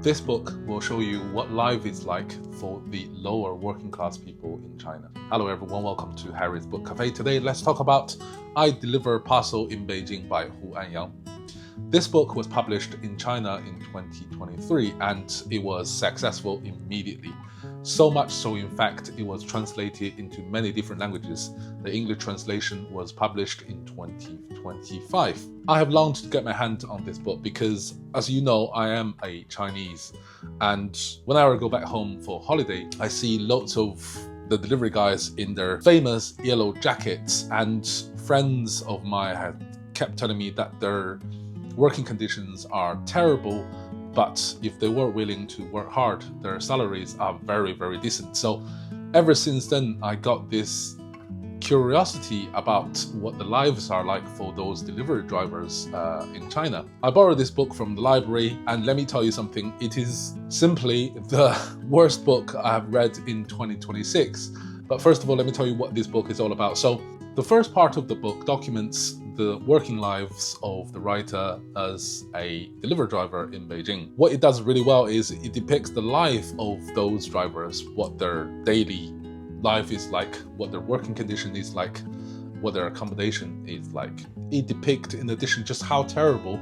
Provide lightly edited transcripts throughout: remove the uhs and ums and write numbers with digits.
This book will show you what life is like for the lower working class people in China. Hello everyone, welcome to Harry's Book Cafe. Today let's talk about I Deliver Parcels in Beijing by Hu Anyan. This book was published in China in 2023 and it was successful immediately. So much so, in fact, it was translated into many different languages. The English translation was published in 2025. I have longed to get my hand on this book because, as you know, I am a Chinese. And whenever I go back home for holiday, I see lots of the delivery guys in their famous yellow jackets. And friends of mine have kept telling me that their working conditions are terrible, but if they were willing to work hard, their salaries are very, very decent. So ever since then, I got this curiosity about what the lives are like for those delivery drivers in China. I borrowed this book from the library, and let me tell you something, it is simply the worst book I have read in 2026. But first of all, let me tell you what this book is all about. So the first part of the book documents the working lives of the writer as a delivery driver in Beijing. What it does really well is it depicts the life of those drivers, what their daily life is like, what their working condition is like, what their accommodation is like. It depicts, in addition, just how terrible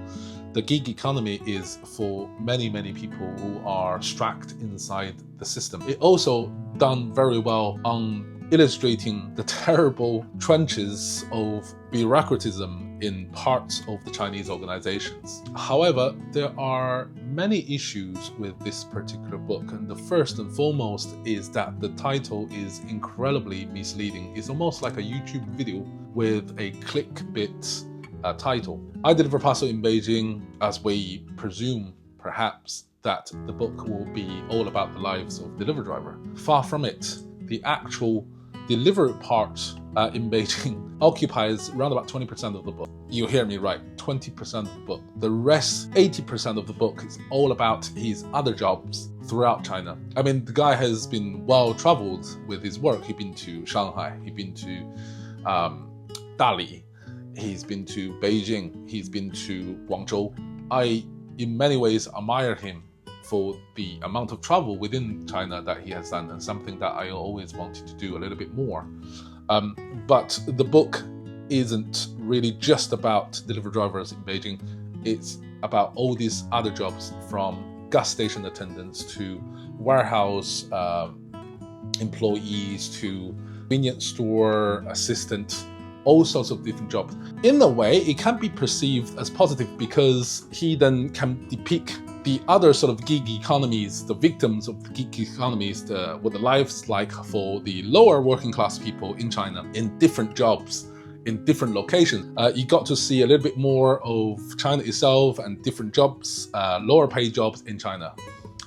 the gig economy is for many, many people who are strapped inside the system. It also done very well on illustrating the terrible trenches of bureaucratism in parts of the Chinese organizations. However, there are many issues with this particular book, and the first and foremost is that the title is incredibly misleading. It's almost like a YouTube video with a clickbait title. I Deliver Parcels in Beijing, as we presume, perhaps, that the book will be all about the lives of delivery driver. Far from it. The actual delivery part in Beijing occupies around about 20% of the book. You hear me right, 20% of the book. The rest, 80% of the book, is all about his other jobs throughout China. I mean, the guy has been well-traveled with his work. He's been to Shanghai, he's been to Dali, he's been to Beijing, he's been to Guangzhou. I, in many ways, admire him for the amount of travel within China that he has done, and something that I always wanted to do a little bit more. But the book isn't really just about delivery drivers in Beijing. It's about all these other jobs, from gas station attendants to warehouse employees to convenience store assistant, all sorts of different jobs. In a way, it can be perceived as positive because he then can depict the other sort of gig economies, the victims of the gig economies, what the lives like for the lower working class people in China in different jobs, in different locations. You got to see a little bit more of China itself and different jobs, lower paid jobs in China,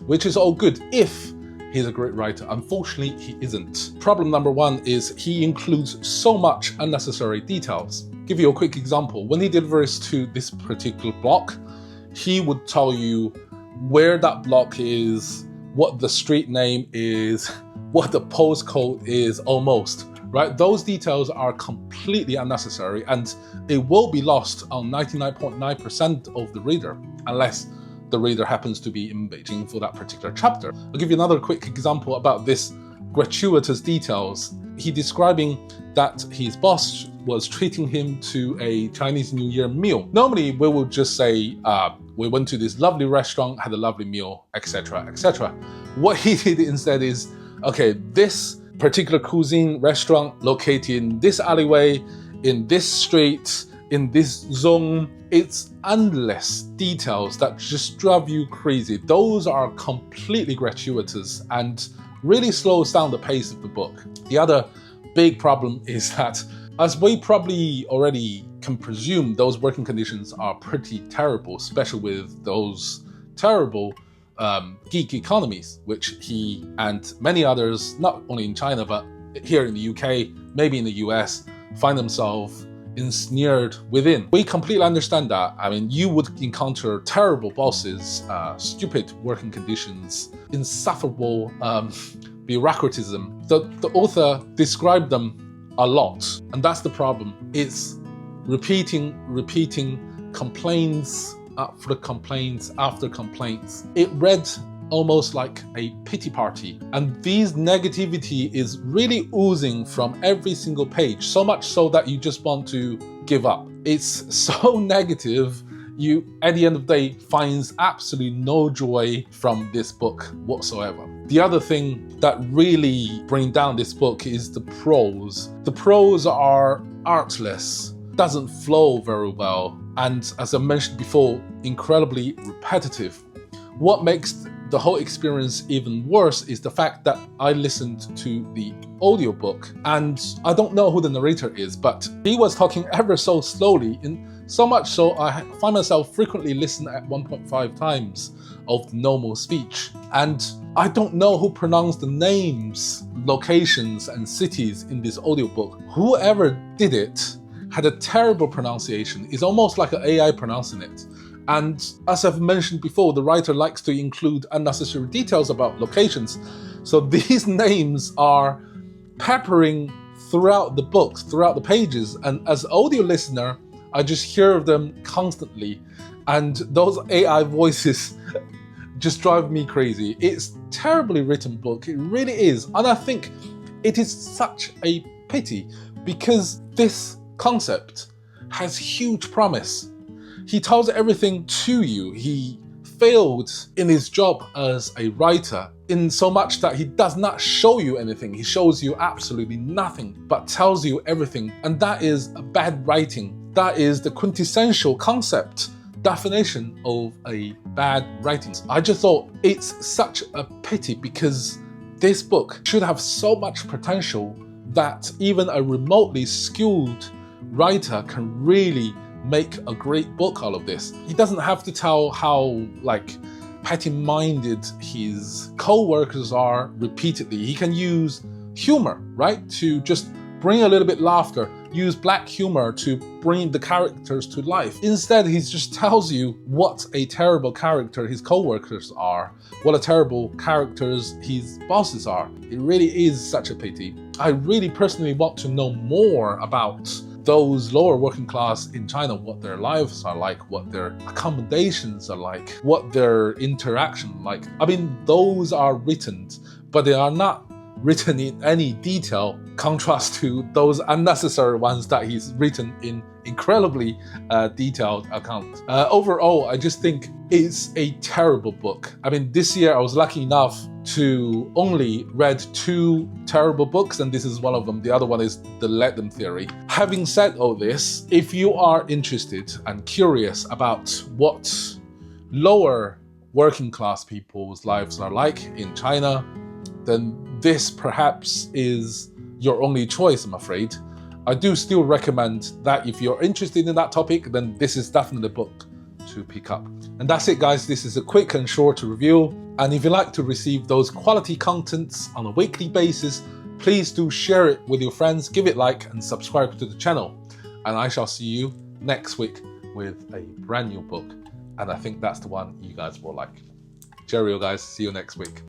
which is all good if he's a great writer. Unfortunately, he isn't. Problem number one is he includes so much unnecessary details. Give you a quick example. When he delivers to this particular block, he would tell you where that block is, what the street name is, what the postcode is, almost, right? Those details are completely unnecessary, and it will be lost on 99.9% of the reader, unless the reader happens to be in Beijing for that particular chapter. I'll give you another quick example about this gratuitous details. He describing that his boss was treating him to a Chinese New Year meal. Normally, we would just say, we went to this lovely restaurant, had a lovely meal, etc., etc. What he did instead is, okay, this particular cuisine restaurant located in this alleyway, in this street, in this zone. It's endless details that just drive you crazy. Those are completely gratuitous and really slows down the pace of the book. The other big problem is that, as we probably already can presume, those working conditions are pretty terrible, especially with those terrible gig economies, which he and many others, not only in China, but here in the UK, maybe in the US, find themselves ensnared within. We completely understand that. I mean, you would encounter terrible bosses, stupid working conditions, insufferable bureaucratism. The author described them a lot, and that's the problem. It's repeating complaints after complaints after complaints. It read almost like a pity party. And this negativity is really oozing from every single page, so much so that you just want to give up. It's so negative, you, at the end of the day, finds absolutely no joy from this book whatsoever. The other thing that really brings down this book is the prose. The prose are artless, doesn't flow very well, and as I mentioned before, incredibly repetitive. What makes the whole experience even worse is the fact that I listened to the audiobook, and I don't know who the narrator is, but he was talking ever so slowly, so much so I find myself frequently listening at 1.5 times of the normal speech. And I don't know who pronounced the names, locations, and cities in this audiobook. Whoever did it had a terrible pronunciation. It's almost like an AI pronouncing it. And as I've mentioned before, the writer likes to include unnecessary details about locations. So these names are peppering throughout the books, throughout the pages. And as an audio listener, I just hear them constantly. And those AI voices just drive me crazy. It's a terribly written book, it really is. And I think it is such a pity because this concept has huge promise. He tells everything to you. He failed in his job as a writer in so much that he does not show you anything. He shows you absolutely nothing, but tells you everything. And that is a bad writing. That is the quintessential concept, definition of a bad writing. I just thought it's such a pity because this book should have so much potential that even a remotely skilled writer can really make a great book out of this. He doesn't have to tell how petty-minded his co-workers are repeatedly. He can use humor, right? To just bring a little bit laughter, use black humor to bring the characters to life. Instead, he just tells you what a terrible character his co-workers are, what a terrible characters his bosses are. It really is such a pity. I really personally want to know more about those lower working class in China, what their lives are like, what their accommodations are like, what their interaction like. I mean, those are written, but they are not written in any detail, contrast to those unnecessary ones that he's written in incredibly detailed accounts. Overall, I just think it's a terrible book. I mean, this year I was lucky enough to only read 2 terrible books, and this is one of them. The other one is The Let Them Theory. Having said all this, if you are interested and curious about what lower working class people's lives are like in China, then this perhaps is your only choice, I'm afraid. I do still recommend that if you're interested in that topic, then this is definitely the book to pick up. And that's it, guys. This is a quick and short review. And if you like to receive those quality contents on a weekly basis, please do share it with your friends, give it a like and subscribe to the channel. And I shall see you next week with a brand new book. And I think that's the one you guys will like. Cheerio, guys. See you next week.